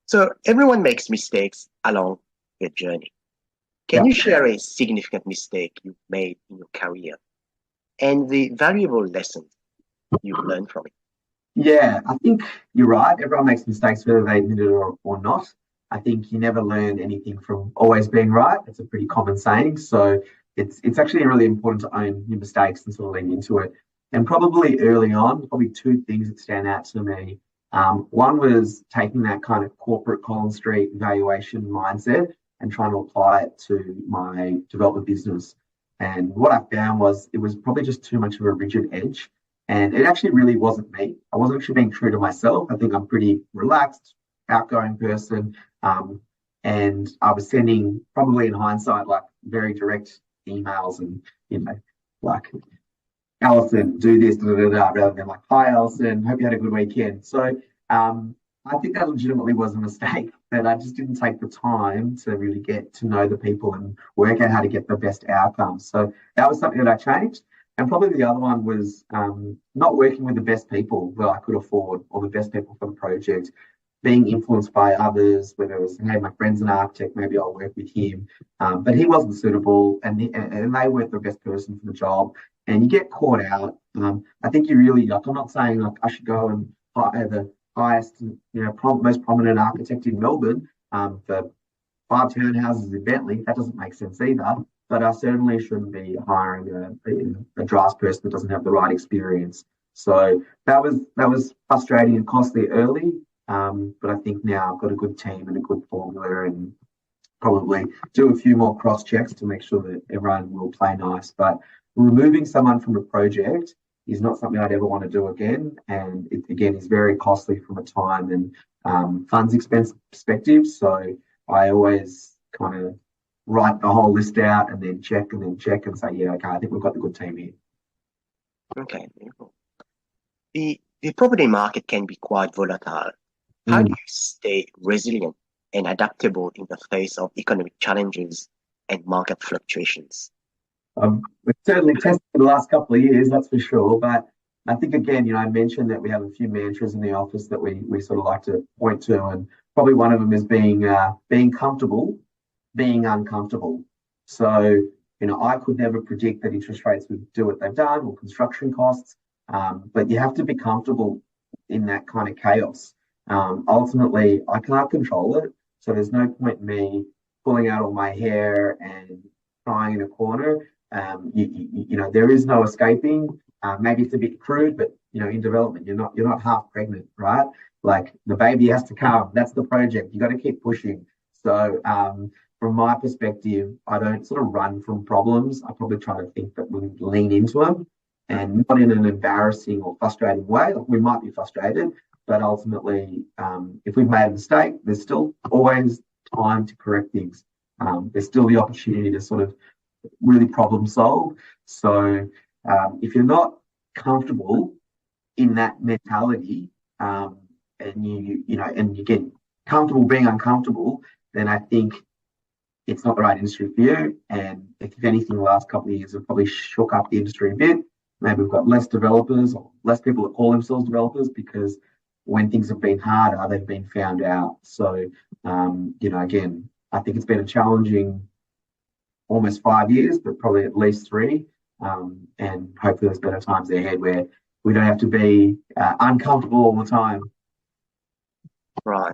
So everyone makes mistakes along their journey. Can Yeah. you share a significant mistake you made in your career and the valuable lessons you've learned from it? Yeah, I think you're right. Everyone makes mistakes, whether they admit it or not. I think you never learn anything from always being right. It's a pretty common saying. So it's actually really important to own your mistakes and sort of lean into it. And probably early on, probably two things that stand out to me. One was taking that kind of corporate Collins Street valuation mindset and trying to apply it to my development business. And what I found was it was probably just too much of a rigid edge. And it actually really wasn't me. I wasn't actually being true to myself. I think I'm pretty relaxed, outgoing person. Um, and I was sending, probably in hindsight, like very direct emails and, like, Alison, do this, da, da, da, rather than like, hi, Alison, hope you had a good weekend. So I think that legitimately was a mistake that I just didn't take the time to really get to know the people and work out how to get the best outcomes. So that was something that I changed. And probably the other one was not working with the best people that I could afford or the best people for the project, being influenced by others, whether it was, hey, my friend's an architect, maybe I'll work with him. But he wasn't suitable and they weren't the best person for the job. And you get caught out. I think you really, like, I'm not saying like I should go and hire the highest, most prominent architect in Melbourne for 5 townhouses in Bentley. That doesn't make sense either. But I certainly shouldn't be hiring a drafts person that doesn't have the right experience. So that was frustrating and costly early. But I think now I've got a good team and a good formula, and probably do a few more cross checks to make sure that everyone will play nice. But removing someone from a project is not something I'd ever want to do again. And it, again, is very costly from a time and funds expense perspective. So I always kind of write the whole list out and then check and say, yeah, okay, I think we've got the good team here. Okay, beautiful. The property market can be quite volatile. How do you stay resilient and adaptable in the face of economic challenges and market fluctuations? We've certainly tested the last couple of years, that's for sure. But I think, again, I mentioned that we have a few mantras in the office that we sort of like to point to. And probably one of them is being comfortable, being uncomfortable. So, I could never predict that interest rates would do what they've done or construction costs. But you have to be comfortable in that kind of chaos. Ultimately, I can't control it. So there's no point in me pulling out all my hair and crying in a corner. There is no escaping. Maybe it's a bit crude, but in development, you're not half pregnant, right? Like the baby has to come. That's the project. You got to keep pushing. So from my perspective, I don't sort of run from problems. I probably try to think that we lean into them, and not in an embarrassing or frustrating way. Like, we might be frustrated, but ultimately, if we've made a mistake, there's still always time to correct things. There's still the opportunity to sort of really problem solve. So if you're not comfortable in that mentality, and you get comfortable being uncomfortable, then I think it's not the right industry for you. And if anything, the last couple of years have probably shook up the industry a bit. Maybe we've got less developers or less people that call themselves developers, because when things have been harder, they've been found out. So, again, I think it's been a challenging almost 5 years, but probably at least 3. And hopefully there's better times ahead where we don't have to be uncomfortable all the time. Right.